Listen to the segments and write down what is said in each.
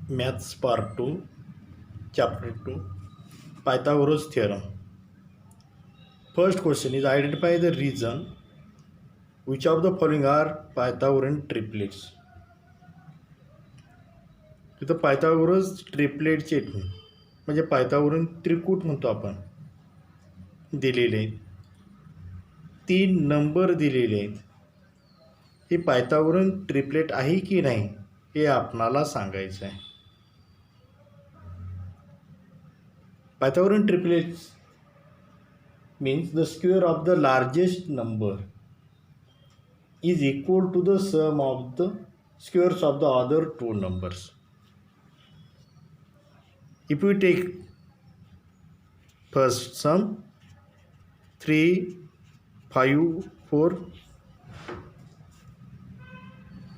Maths Part 2, Chapter 2, Pythagoras Theorem. First question is identify the reason which of the following are Pythagorean triplets. तिथं Pythagoras ट्रिपलेटचे म्हणजे पायथागोरन त्रिकूट म्हणतो आपण दिलेले आहेत. 3 number दिलेले आहेत. हे पायथागोरन ट्रिपलेट आहे की नाही हे आपणाला सांगायचं आहे. Pythagorean triplets means the square of the largest number is equal to the sum of the squares of the other two numbers. If we take first sum 3, 5, 4,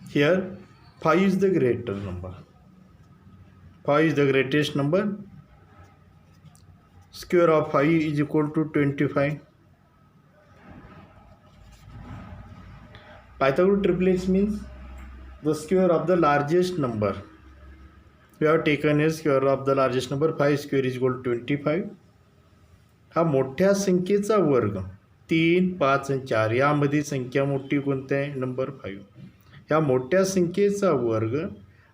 here 5 is the greater number. 5 is the greatest number. Square of 5 is equal to 25. Pythagorean triplets means the square of the largest number. We have taken a square of the largest number. 5 square is equal to 25. हा मोठ्या संख्येचा वर्ग 3, 5 आणि 4 यामध्ये संख्या मोठी कोणती आहे? नंबर 5. ह्या मोठ्या संख्येचा वर्ग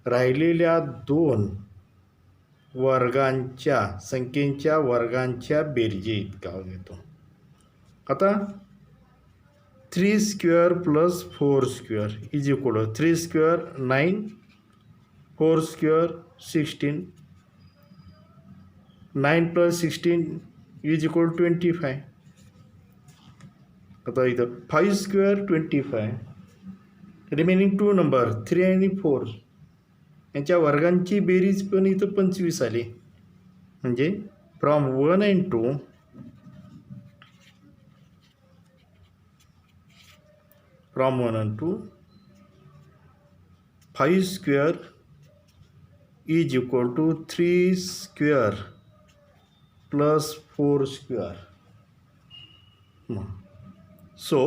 राहिलेल्या 2 वर्गांच्या संख्येच्या वर्गांच्या बेरजे इतका येतो. आता 3 square plus 4 square is equal to 3 square 9, 4 square 16, 9 plus 16 is equal to 25. आता इथं 5 स्क्वेअर 25, रिमेनिंग 2 नंबर 3 आणि 4 यांच्या वर्गांची बेरीज पण इथं 25 आली. म्हणजे from 1 and 2 from 1 and 2 5 square is equal to 3 square plus 4 square. So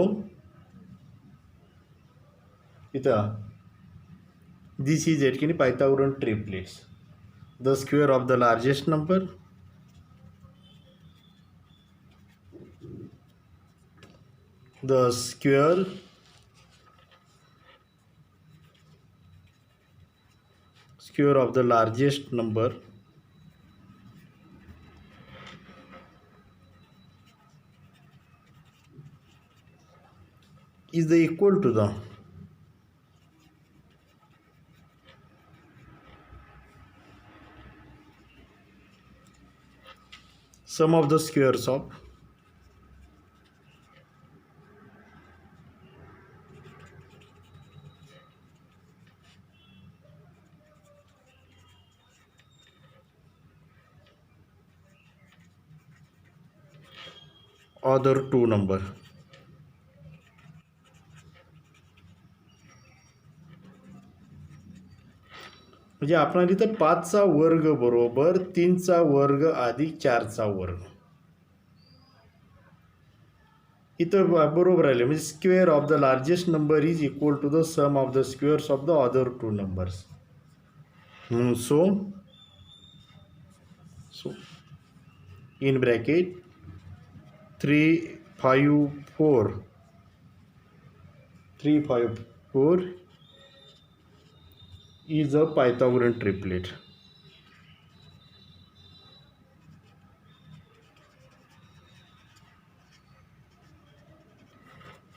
this is it in Pythagorean triplets. The square of the largest number, the square of the largest number is the equal to the sum of the squares of other two number. म्हणजे आपण इथं 5चा वर्ग बरोबर 3चा वर्ग अधिक 4चा वर्ग इथं बरोबर आले. म्हणजे square of the largest number is equal to the sum of the squares of the other two numbers. So in bracket 3, 5, 4 is a Pythagorean triplet.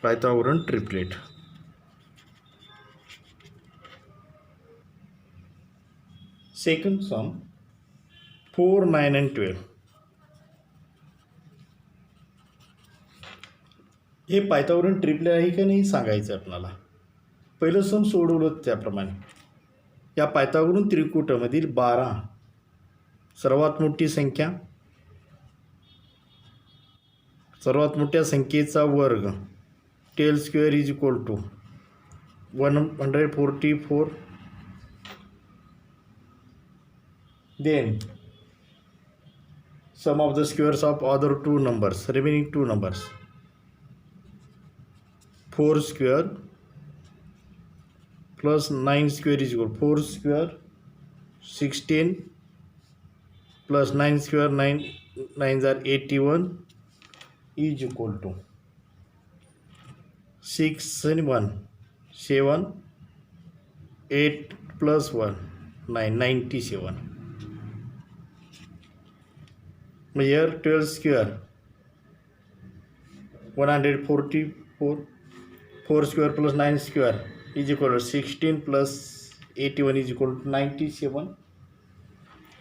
Pythagorean triplet. Second sum 4, 9 and 12. हे पायथागोरन ट्रिपलेट आहे का नाही सांगायचं आपल्याला. पहिलं सम सोडवलं त्याप्रमाणे या पायथागोरन त्रिकूटामधील 12 सर्वात मोठी संख्या, सर्वात मोठ्या संख्येचा वर्ग 10 square is equal to 144. Then sum of the squares of other two numbers, remaining 2 numbers 4 square plus 9 square is equal 4 square 16 plus 9 square, 9 9s are 81 is equal to 6 and 1 7, 8 plus 1 9 97. Here 12 square 144, 4 square plus 9 square is equal to 16 plus 81 is equal to 97.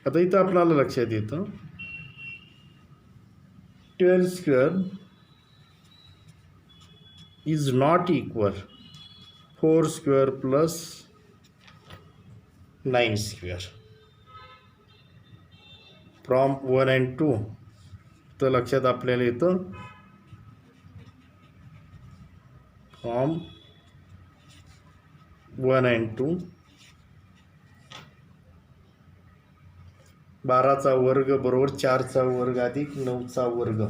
आता इथं आपल्याला लक्षात येतं 12 square is not equal 4 square plus 9 square from 1 and 2. तर लक्षात आपल्याला येतं from 1 and 2 12चा वर्ग बरोबर 4चा वर्ग अधिक 9चा वर्ग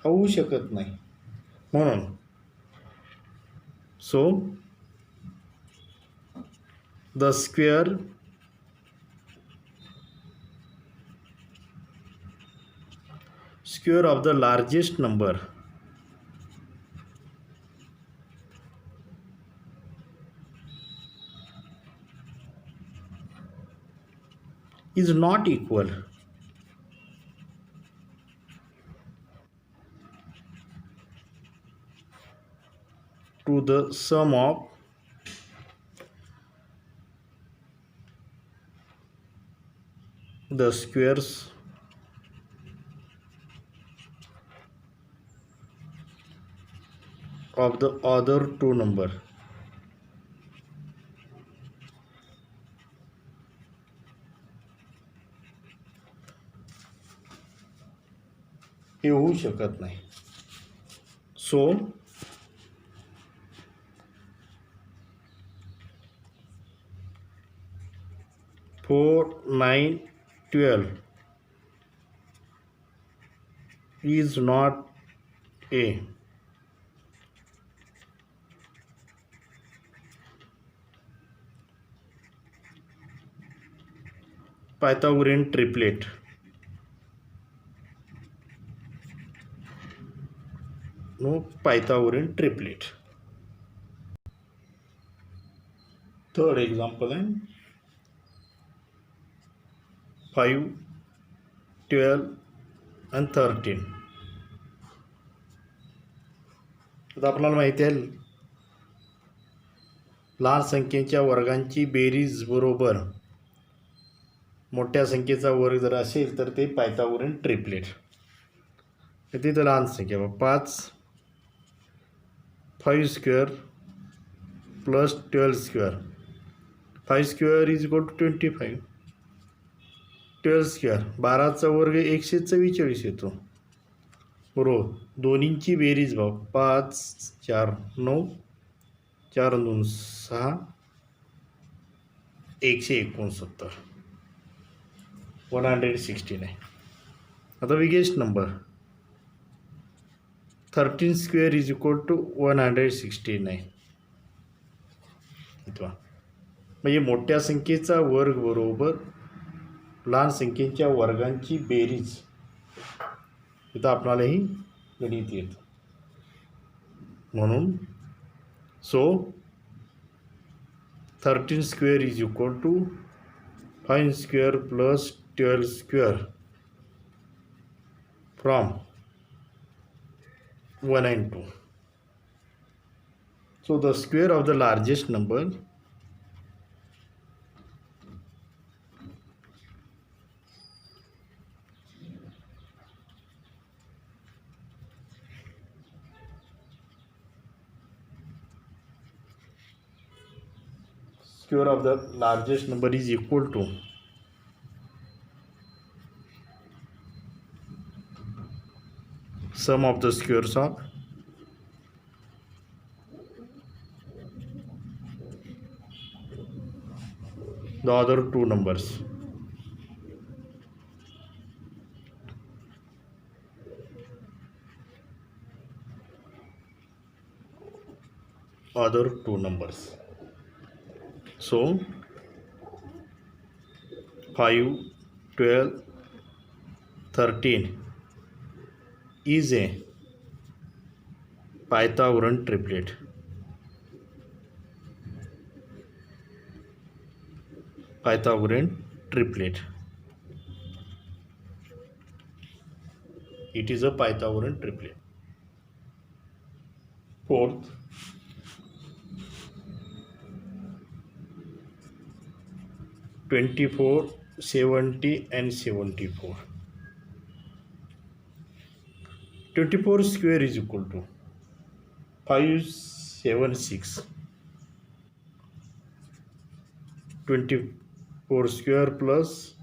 होऊ शकत नाही. म्हणून so the square of the largest number is not equal to the sum of the squares of the other two number. हे होऊ शकत नाही. So 4 9 12 is not a Pythagorean triplet. No Pythagorean triplet. Third example is 5, 12 and 13. आता आपल्याला माहिती आहे लहान संख्येच्या वर्गांची बेरीज बरोबर मोठ्या संख्येचा वर्ग जर असेल तर ते पायथागोरन ट्रिपलेट. तिथं लहान संख्या 5 square plus 12 square 5 square is equal to 25. 12 square 12चा वर्ग 144 येतो बरोबर. दोन्हींची बेरीज 5 4 9 4 2 6 169 169. आता biggest number 13 square is equal to 169. म्हणजे मोठ्या संख्येचा वर्ग बरोबर लहान संख्येच्या वर्गांची बेरीज. इथं आपल्यालाही गणित येतं म्हणून so 13 square is equal to 5 square plus 12 square from 1 and 2. So the square of the largest number is equal to sum of the squares of the other two numbers. So 5, 12, 13 is a Pythagorean triplet. Pythagorean triplet. It is a Pythagorean triplet. Fourth, 24, 70 and 74. 24 square is equal to 576. 24 square plus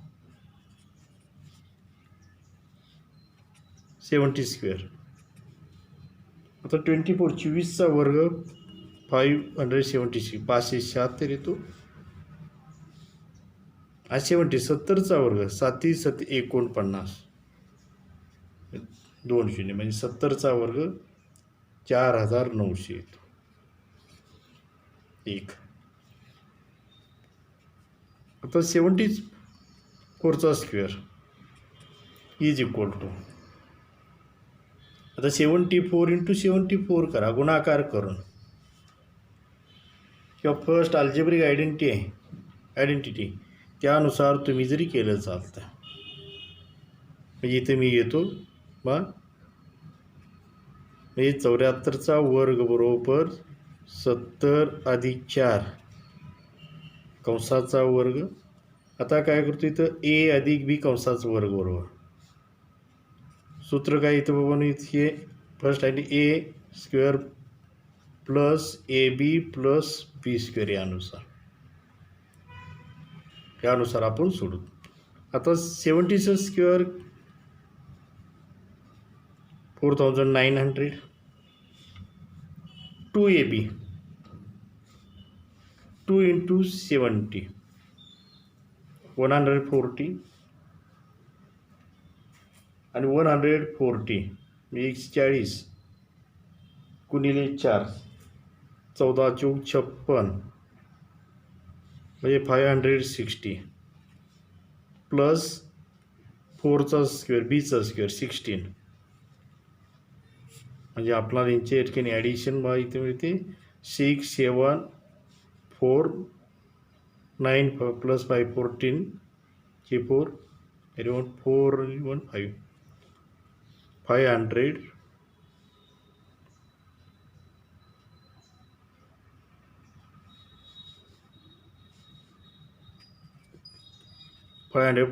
70 square. आता 24 24चा वर्ग 576 576 येतो. 70 70चा वर्ग 7 7 49 200 म्हणजे 70चा वर्ग 4900 येतो. एक. आता 74चा square is equal to, आता 74 × 74 करा गुणाकार करून, किंवा फर्स्ट अल्जेब्रिक आयडेंटिटी त्यानुसार तुम्ही जरी केलं चालतं. म्हणजे इथे मी येतो बा, म्हणजे 74चा वर्ग बरोबर 70 + 4 कंसाचा वर्ग. आता काय करतो इथं a + b कंसाचा वर्ग बरोबर सूत्र काय इथं बाबा इथे फर्स्ट आहे a² + ab + b² यानुसार आपण सोडू. आता 70चा स्क्वेअर 4900, 2ab 2 × 70 140 आणि 140 140 गुणिले 4 14 × 56 म्हणजे 560 प्लस 4चा स्क्वेअर बीचा स्क्वेअर 16 म्हणजे आपल्याला यांच्या ठिकाणी ॲडिशन बा इथे मिळते 6 7 4 9 + 5 14 4 अराउंड 415 500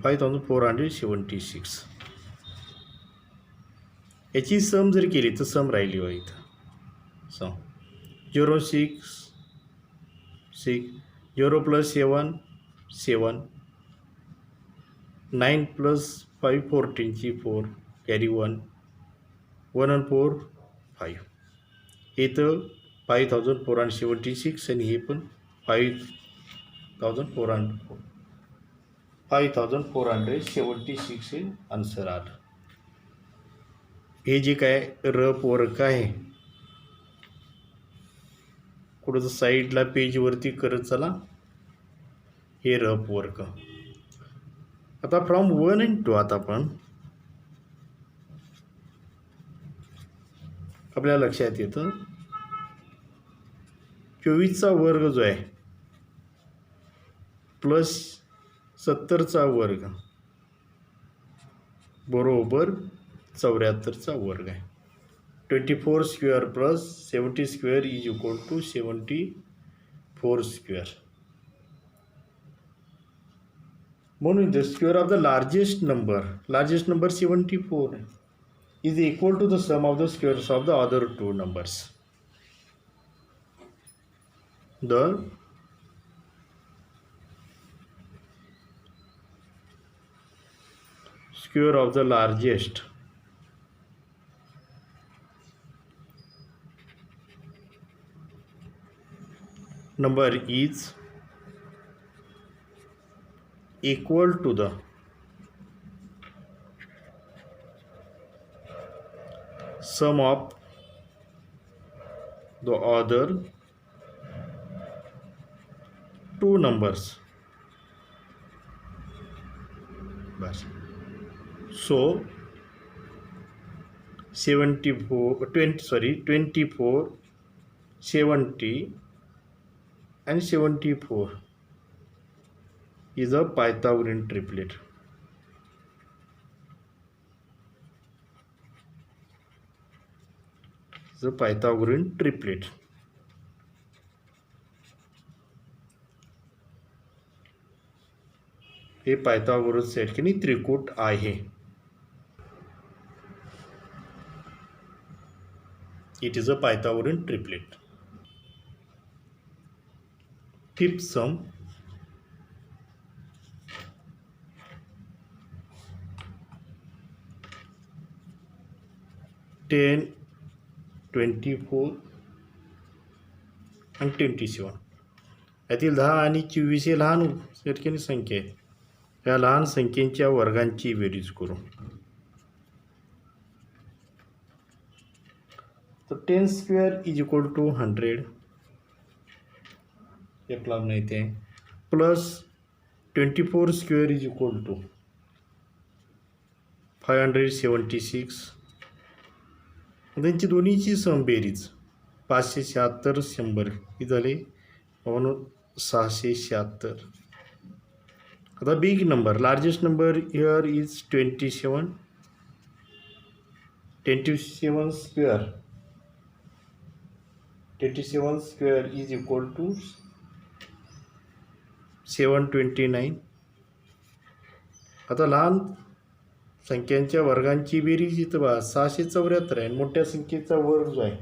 5476. याची सम जर केली तर सम राहिली बघा इथं. सम 0 6 6 0 + 7 7 9 + 5 14 4 कॅरी 1 1 आणि 4 5. इथं 5476 आणि हे पण 5476 हे आन्सर आलं. हे जे काय रफ वर्क आहे कुठं साईडला पेजवरती करत चला, हे रफ वर्क. आता फ्रॉम 1 and 2 आता आपण आपल्या लक्षात येतं 24चा वर्ग जो आहे प्लस 70चा वर्ग बरोबर 74चा वर्ग आहे. 24 square plus 70 square is equal to 74 square. म्हणून the square of the largest number 74 is equal to the sum of the squares of the other two numbers. The square of the largest number is equal to the sum of the other two numbers bus. So 24, 70 and 74 is a Pythagorean triplet. The Pythagorean triplet. हे Pythagoras या ठिकाणी त्रिकूट आहे. It is a Pythagorean triplet. Fifth sum. Ten, 24 आणि 27 यातील 10 आणि 24 हे लहान या ठिकाणी संख्या आहेत. या लहान संख्येच्या वर्गांची बेरीज करू. तर 10 स्क्वेअर इज इक्वल टू 100 हे आपल्याला माहिती आहे, plus 24 square is equal to 576. त्यांची दोन्हीची सम बेरीज 576 100 ही झाले म्हणून 676. आता big number, largest number here is 27. 27 square is equal to 729. आता लहान संख्यांच्या वर्गांची बेरीज इथं बघा 674 आहे. मोठ्या संख्येचा वर्ग जो आहे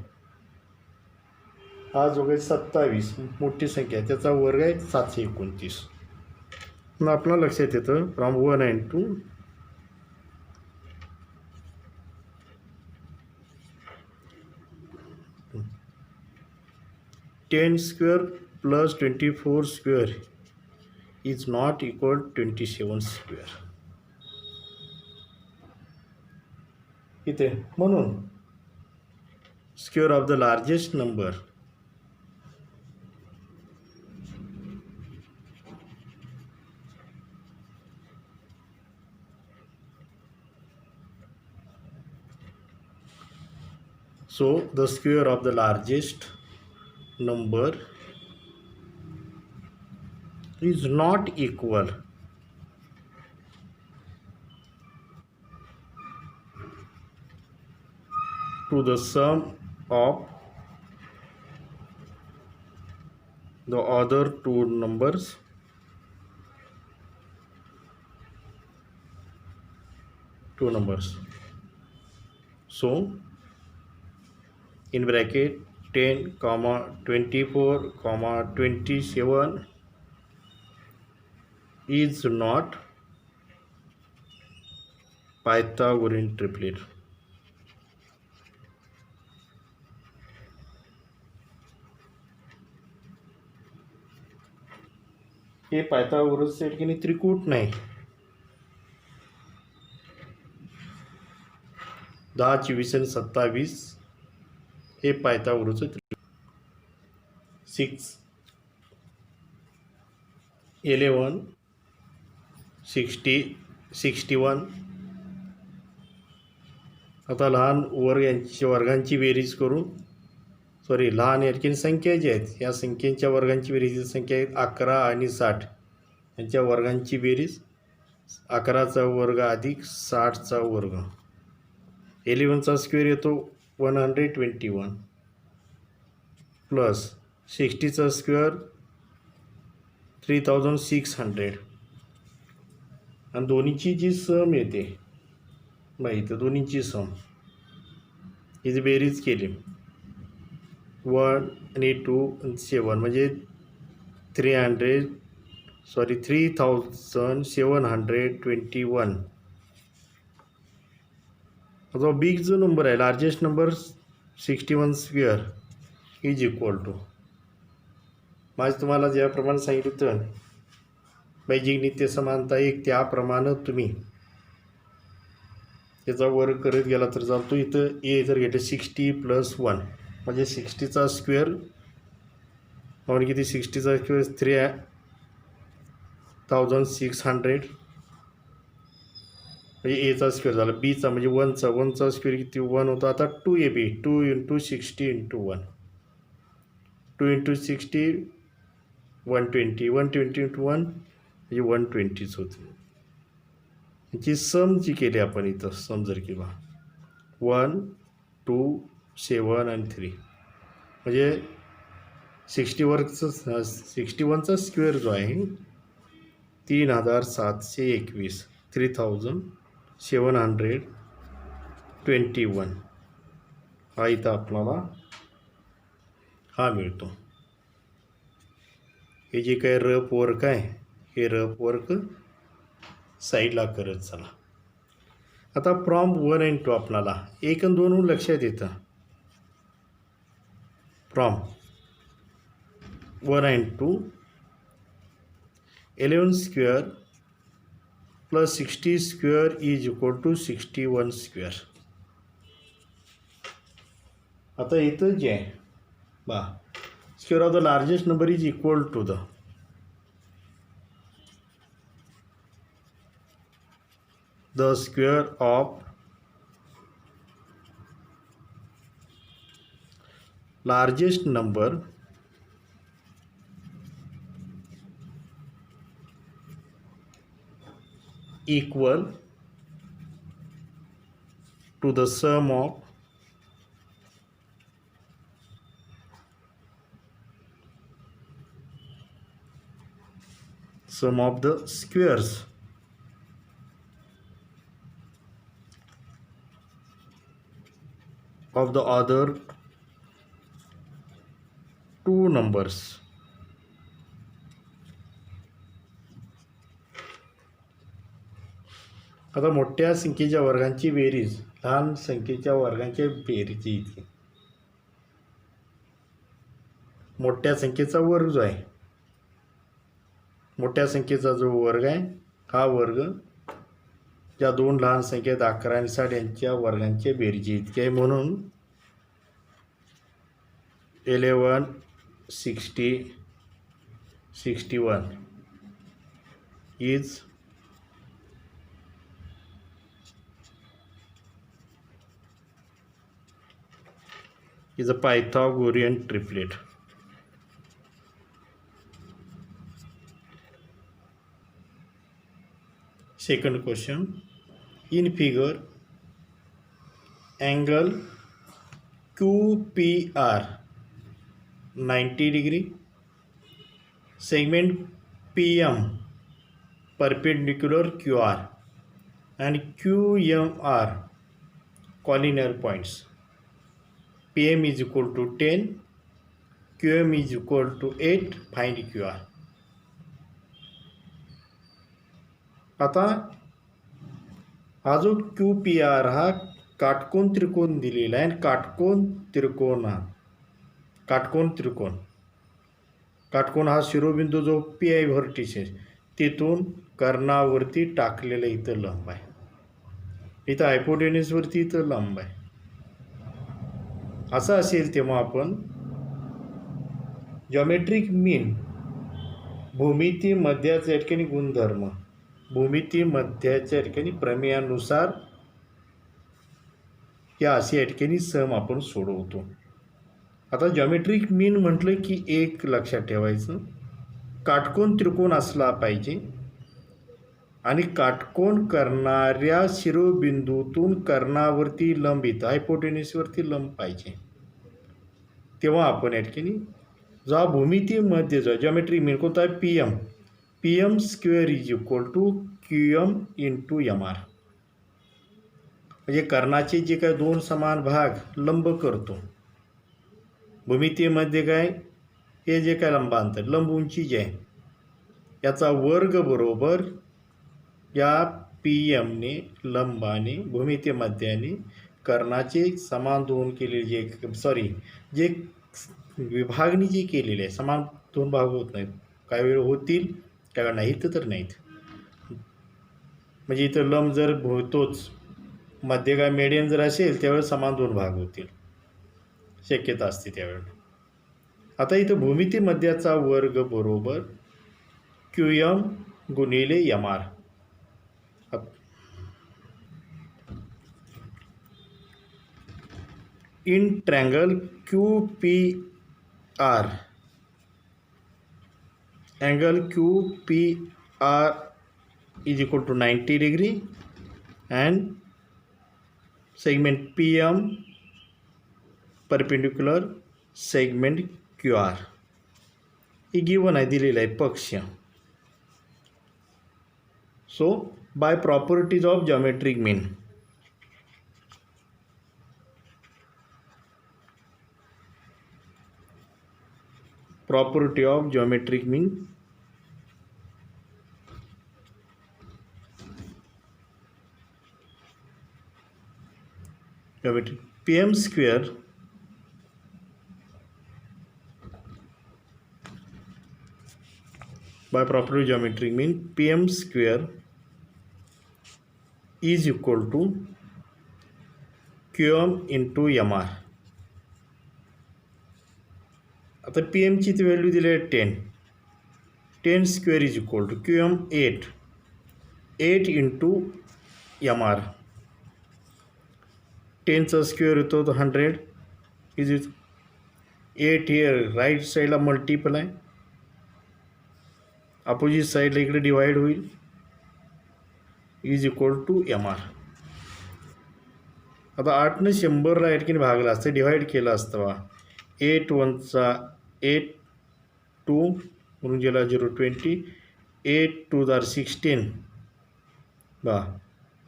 हा जो काही 27 मोठी संख्या आहे त्याचा वर्ग आहे 729. मग आपल्याला लक्षात येतं from 1 and 2 10 square plus 24 square is not equal 27 square. इथे म्हणून square of the largest number so the square of the largest number is not equal to the sum of the other two numbers so in bracket 10, 24, 27 is not Pythagorean triplet. हे Pythagoras या ठिकाणी त्रिकूट नाही. 10, 24 आणि 27 हे पायथागोरसचं त्रिकूट. 6, 11, 60, 61. आता लहान वर्गांची बेरीज करू. लहान या ठिकाणी संख्या ज्या आहेत या संख्येच्या वर्गांची बेरीज संख्या आहेत 11 आणि 60. यांच्या वर्गांची बेरीज 11चा वर्ग अधिक 60चा वर्ग. 11चा स्क्वेअर येतो 121 प्लस 60चा स्क्वेअर 3600 आणि दोन्हीची जी सम येते माहिती दोन्हीची सम हिची बेरीज केली 1 आणि 2 आणि 7 म्हणजे 3721. आता बिग जो नंबर आहे largest number 61 square is equal to माझं तुम्हाला ज्याप्रमाणे सांगितलं तर बैजिक नित्य समानता 1 त्याप्रमाणे तुम्ही त्याचा वर्ग करत गेला तर चालतो. इथं ए जर घेतलं 60 + 1 म्हणजे 60चा स्क्वेअर म्हणून किती 60चा स्क्वेअर 3600 म्हणजे एचा स्क्वेअर झाला, बीचा म्हणजे वनचा स्क्वेअर किती 1 होता. आता 2ab 2 × 60 × 1, 2 × 60 120, 120 × 1 म्हणजे 120च होते. याची सम जी केली आपण इथं सम जर केला 1 2 7 आणि 3 म्हणजे 61चा स्क्वेअर जो आहे 3721, 3721 हा इथं आपल्याला हा मिळतो. हे जे काय रफ वर्क आहे हे रफ वर्क साईडला करत चला. आता फ्रॉम 1 and 2 आपल्याला 1 आणि 2 लक्षात येतं. From 1 and 2 11 square plus 60 square is equal to 61 square. आता इथं जे आहे बा square of the largest number is equal to the square of largest number equal to the sum of the squares of the other two numbers. आता मोठ्या संख्येच्या वर्गांची बेरीज लहान संख्येच्या वर्गांच्या बेरीजी इतकी. मोठ्या संख्येचा वर्ग जो आहे मोठ्या संख्येचा जो वर्ग आहे हा वर्ग ज्या दोन लहान संख्या 11 आणि 60 यांच्या वर्गांच्या बेरीजी इतकी आहे. म्हणून 11 60 61 is a Pythagorean triplet. Second question, in figure angle QPR 90 degree, segment PM perpendicular QR and QMR collinear points. PM is equal to 10, QM is equal to 8, find QR. आता हा जो QPR हा काटकोन त्रिकोण दिलेला आहे. काटकोन हा शिरोबिंदू जो PI व्हर्टिसेस तिथून कर्णावरती टाकलेला इथं लंब आहे. इथं हायपोटेन्यूसवरती इथं लंब आहे. असं असेल तेव्हा आपण जॉमेट्रिक मीन भूमिती मध्याच्या ठिकाणी गुणधर्म भूमिती मध्याच्या ठिकाणी प्रमेयानुसार या अशी या ठिकाणी सम आपण सोडवतो. आता जॉमेट्रिक मीन म्हटलं की एक लक्षात ठेवायचं काटकोन त्रिकोण असला पाहिजे आणि काटकोन करणाऱ्या शिरोबिंदूतून कर्णावरती लंब येतं हायपोटेन्यूसवरती लंब पाहिजे. तेव्हा आपण या ठिकाणी जो भूमितीमध्ये जो जॉमेट्रिक मीन कोणता आहे PM square is equal to QM into MR. म्हणजे कर्णाचे जे काय दोन समान भाग लंब करतो भूमितीमध्ये काय हे जे काय लंबांतर लंब उंची जे आहे याचा वर्ग बरोबर या PMने लंबाने भूमितीमध्याने कर्णाचे समान दोन केलेले जे विभागणी जी केलेली आहे समान दोन भाग होत नाहीत. काही वेळ होतील काही वेळ नाहीत तर नाहीत. म्हणजे इथं लंब जर होतोच मध्ये काय मीडियन जर असेल त्यावेळेस समान दोन भाग होतील शक्यता असते त्यावेळेस. आता इथं भूमिती मध्याचा वर्ग बरोबर QM गुणिले MR. in triangle QPR, angle QPR is equal to 90 degree and segment PM perpendicular segment QR. हे गिवन आहे, दिलेलं आहे पक्ष. So by properties of geometric mean, property of geometric mean, geometry PM square by property of geometric mean, PM square is equal to QM into MR. आता P एमची ती value दिली आहे 10. 10 square is equal to QM 8. 8 into MR. 10चा square होतो तो 100 is 8 here right साईडला multiple आहे, अपोजिट साईडला इकडे डिवाइड होईल, इज इक्वल टू MR. आता 8ने 100ला एटकीने भागला असतं, डिवाइड केलं असतं बा. 8 1चा 8, 2 म्हणून गेला 0 20, 8 2 जार 16 बा,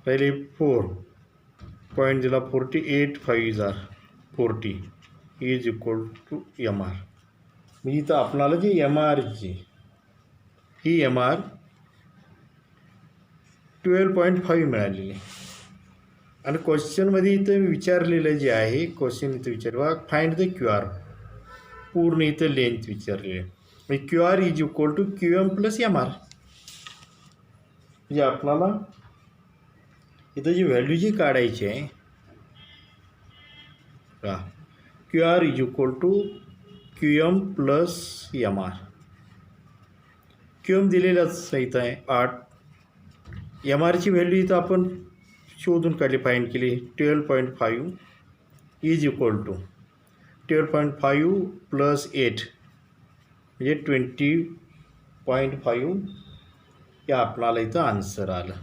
राहिले 4, पॉईंट दिला 40, 8 5 जार 40 इज इक्वल टू MR. म्हणजे इथं आपणाला जी MRची ही MR 12.5 मिळालेली आहे. आणि क्वेश्चनमध्ये इथं विचारलेलं जे आहे, क्वेश्चन इथं विचारवा फाइंड द QR, पूर्ण इथं लेंथ विचारली आहे. म्हणजे QR is equal to QM plus MR. म्हणजे आपल्याला इथं जी व्हॅल्यू जी काढायची आहे का, QR is equal to QM plus MR. QM दिलेलाच इथं आहे 8. MRची व्हॅल्यू इथं आपण शोधून काढली, फाइंड केली 12.5 इज इक्वल टू 12.5 प्लस 8 म्हणजे 20.5 हे आपल्याला इथं आन्सर आलं.